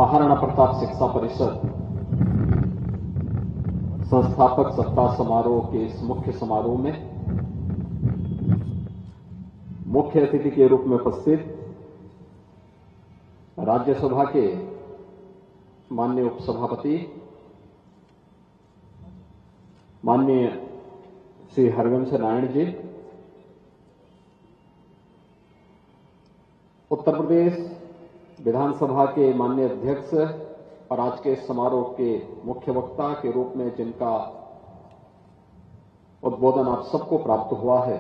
महाराणा प्रताप शिक्षा परिषद संस्थापक सप्ताह समारोह के इस मुख्य समारोह में मुख्य अतिथि के रूप में उपस्थित राज्यसभा के माननीय उपसभापति माननीय श्री हरिवंश नारायण जी, उत्तर प्रदेश विधानसभा के माननीय अध्यक्ष और आज के समारोह के मुख्य वक्ता के रूप में जिनका उद्बोधन आप सबको प्राप्त हुआ है,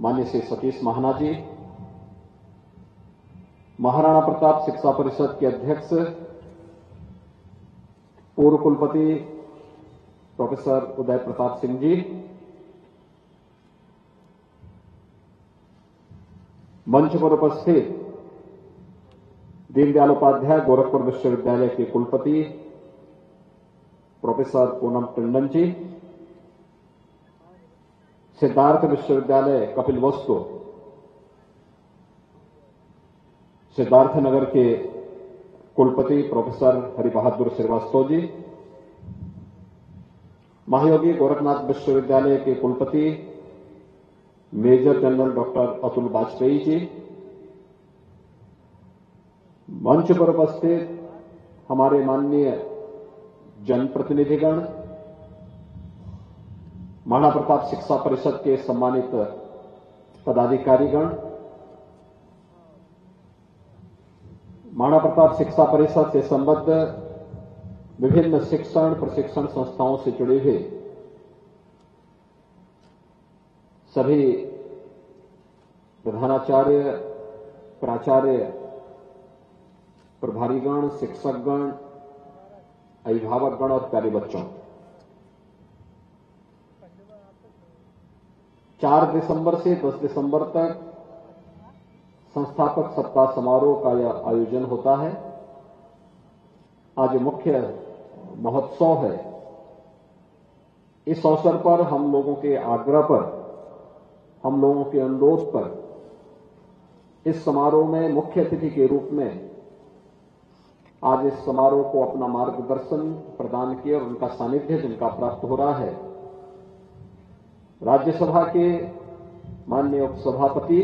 माननीय श्री सतीश महाना जी, महाराणा प्रताप शिक्षा परिषद के अध्यक्ष पूर्व कुलपति प्रोफेसर उदय प्रताप सिंह जी, मंच पर उपस्थित दीनदयाल उपाध्याय गोरखपुर विश्वविद्यालय के कुलपति प्रोफेसर पूनम टंडन जी, सिद्धार्थ विश्वविद्यालय कपिलवस्तु सिद्धार्थनगर के कुलपति प्रोफेसर हरिबहादुर श्रीवास्तव जी, महायोगी गोरखनाथ विश्वविद्यालय के कुलपति major general doctor Atul Vajpayee ji, मंच पर उपस्थित हमारे माननीय जनप्रतिनिधिगण, महाराणा प्रताप शिक्षा परिषद के सम्मानित पदाधिकारीगण, महाराणा प्रताप शिक्षा परिषद से संबद्ध विभिन्न शिक्षण प्रशिक्षण संस्थाओं से जुड़े हुए सभी प्रधानाचार्य, प्राचार्य, प्रभारीगण, शिक्षकगण, अभिभावकगण और प्यारे बच्चों, 4 दिसंबर से 10 दिसंबर तक संस्थापक सप्ताह समारोह का यह आयोजन होता है। आज मुख्य महोत्सव है। इस अवसर पर हम लोगों के आग्रह पर, हम लोगों के अनुरोध पर इस समारोह में मुख्य अतिथि के रूप में आज इस समारोह को अपना मार्गदर्शन प्रदान किया और उनका सानिध्य जिनका प्राप्त हो रहा है, राज्यसभा के माननीय उपसभापति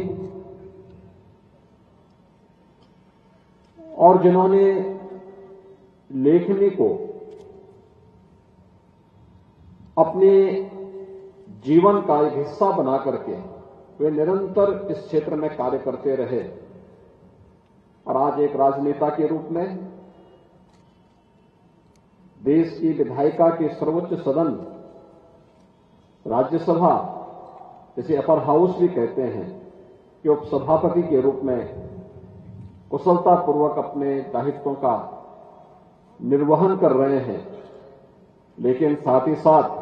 और जिन्होंने लेखनी को अपने जीवन का एक हिस्सा बना करके वे निरंतर इस क्षेत्र में कार्य करते रहे और आज एक राजनेता के रूप में देश की विधायिका के सर्वोच्च सदन राज्यसभा, जिसे अपर हाउस भी कहते हैं, कि उपसभापति के रूप में कुशलतापूर्वक अपने दायित्वों का निर्वहन कर रहे हैं, लेकिन साथ ही साथ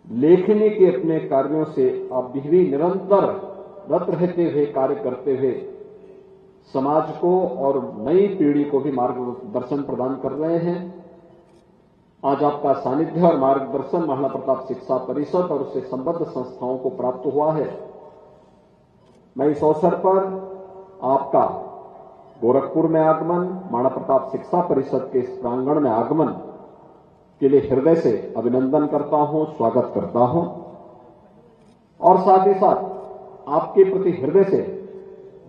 लेखनी के अपने कार्यों से अब भी निरंतर रत रहते हुए कार्य करते हुए समाज को और नई पीढ़ी को भी मार्गदर्शन प्रदान कर रहे हैं। आज आपका सानिध्य और मार्गदर्शन महाराणा प्रताप शिक्षा परिषद और उससे संबद्ध संस्थाओं को प्राप्त हुआ है। मैं इस अवसर पर आपका गोरखपुर में आगमन, महाराणा प्रताप शिक्षा परिषद के इस प्रांगण में आगमन के लिए हृदय से अभिनंदन करता हूं, स्वागत करता हूं और साथ ही साथ आपके प्रति हृदय से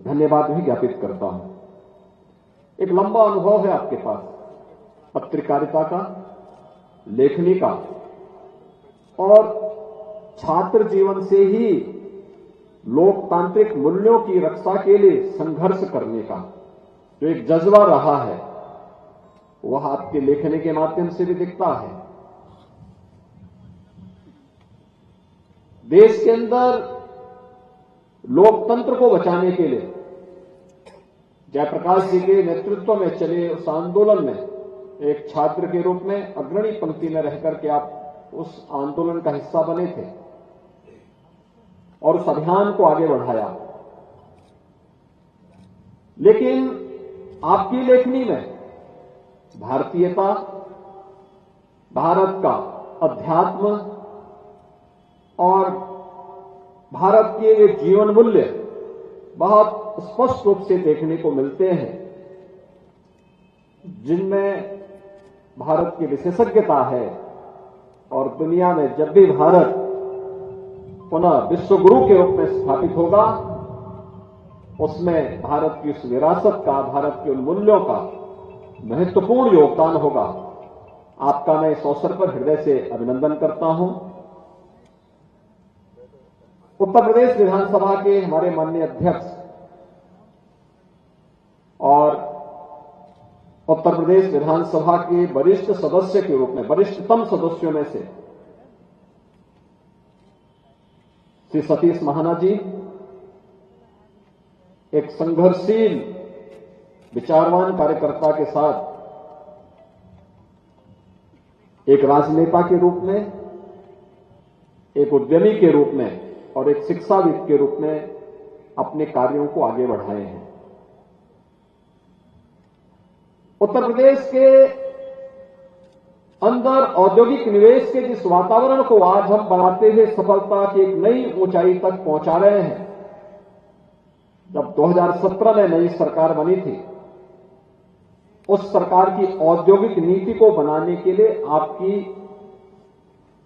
धन्यवाद भी ज्ञापित करता हूं। एक लंबा अनुभव है आपके पास पत्रकारिता का, लेखनी का और छात्र जीवन से ही लोकतांत्रिक मूल्यों की रक्षा के लिए संघर्ष करने का जो एक जज्बा रहा है, वह आपके लेखनी के माध्यम से भी दिखता है। देश के अंदर लोकतंत्र को बचाने के लिए जयप्रकाश जी के नेतृत्व में चले उस आंदोलन में एक छात्र के रूप में अग्रणी पंक्ति में रहकर के आप उस आंदोलन का हिस्सा बने थे और उस अभियान को आगे बढ़ाया। लेकिन आपकी लेखनी में भारतीयता, भारत का अध्यात्म और भारत के वे जीवन मूल्य बहुत स्पष्ट रूप से देखने को मिलते हैं, जिनमें भारत की विशेषज्ञता है। और दुनिया में जब भी भारत पुनः विश्व गुरु के रूप में स्थापित होगा, उसमें भारत की उस विरासत का, भारत के उन मूल्यों का महत्वपूर्ण योगदान होगा। आपका मैं इस अवसर पर हृदय से अभिनंदन करता हूं। उत्तर प्रदेश विधानसभा के हमारे माननीय अध्यक्ष और उत्तर प्रदेश विधानसभा के वरिष्ठ सदस्य के रूप में, वरिष्ठतम सदस्यों में से श्री सतीश महाना जी एक संघर्षशील विचारवान कार्यकर्ता के साथ एक राजनेता के रूप में, एक उद्यमी के रूप में और एक शिक्षाविद के रूप में अपने कार्यों को आगे बढ़ाए हैं। उत्तर प्रदेश के अंदर औद्योगिक निवेश के जिस वातावरण को आज हम बनाते हुए सफलता की एक नई ऊंचाई तक पहुंचा रहे हैं, जब 2017 में नई सरकार बनी थी, उस सरकार की औद्योगिक नीति को बनाने के लिए आपकी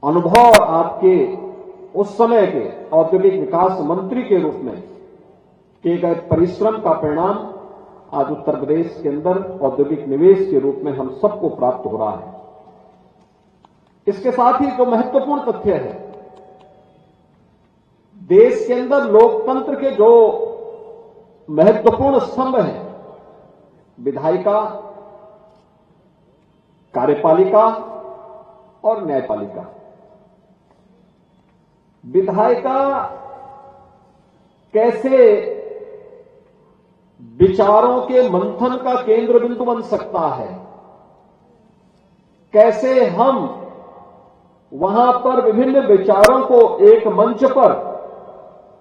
अनुभव, आपके उस समय के औद्योगिक विकास मंत्री के रूप में किए गए परिश्रम का परिणाम आज उत्तर प्रदेश के अंदर औद्योगिक निवेश के रूप में हम सबको प्राप्त हो रहा है। इसके साथ ही जो महत्वपूर्ण तथ्य है, देश के अंदर लोकतंत्र के जो महत्वपूर्ण स्तंभ हैं, विधायिका, कार्यपालिका और न्यायपालिका। विधायिका कैसे विचारों के मंथन का केंद्र बिंदु बन सकता है, कैसे हम वहां पर विभिन्न विचारों को एक मंच पर,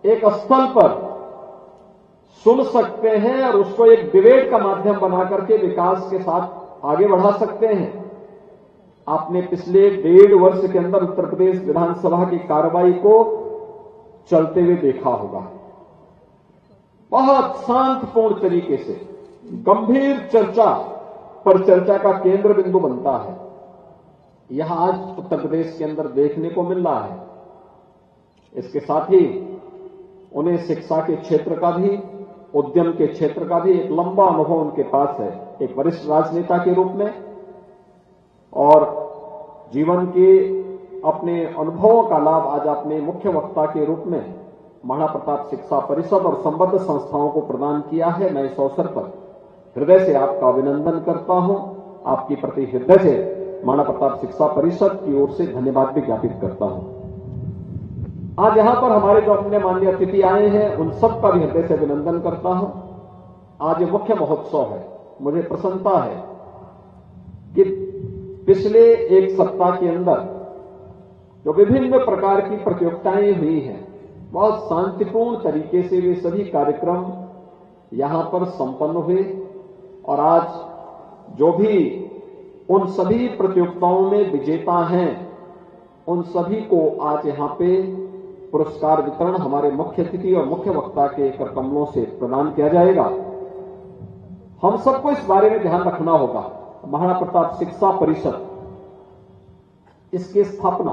एक स्थल पर सुन सकते हैं और उसको एक डिबेट का माध्यम बना करके विकास के साथ आगे बढ़ा सकते हैं। आपने पिछले 1.5 वर्ष के अंदर उत्तर प्रदेश विधानसभा की कार्रवाई को चलते हुए देखा होगा। बहुत शांतिपूर्ण तरीके से गंभीर चर्चा पर चर्चा का केंद्र बिंदु बनता है। यह आज उत्तर प्रदेश के अंदर देखने को मिल रहा है। इसके साथ ही उन्हें शिक्षा के क्षेत्र का भी, उद्यम के क्षेत्र का भी एक लंबा अनुभव उनके पास है, एक वरिष्ठ राजनेता के रूप में, और जीवन के अपने अनुभवों का लाभ आज अपने मुख्य वक्ता के रूप में महाराणा प्रताप शिक्षा परिषद और संबद्ध संस्थाओं को प्रदान किया है। मैं इस अवसर पर हृदय से आपका अभिनंदन करता हूं। आपकी प्रति हृदय से महाराणा प्रताप शिक्षा परिषद की ओर से धन्यवाद भी ज्ञापित करता हूं। आज यहां पर हमारे जो अपने माननीय अतिथि आए हैं, उन सबका भी हृदय से अभिनंदन करता हूं। आज ये मुख्य महोत्सव है। मुझे प्रसन्नता है कि पिछले एक सप्ताह के अंदर जो विभिन्न प्रकार की प्रतियोगिताएं हुई हैं, बहुत शांतिपूर्ण तरीके से वे सभी कार्यक्रम यहां पर संपन्न हुए। और आज जो भी उन सभी प्रतियोगिताओं में विजेता हैं, उन सभी को आज यहां पे पुरस्कार वितरण हमारे मुख्य अतिथि और मुख्य वक्ता के कर कमलों से प्रदान किया जाएगा। हम सबको इस बारे में ध्यान रखना होगा। महाराणा प्रताप शिक्षा परिषद, इसकी स्थापना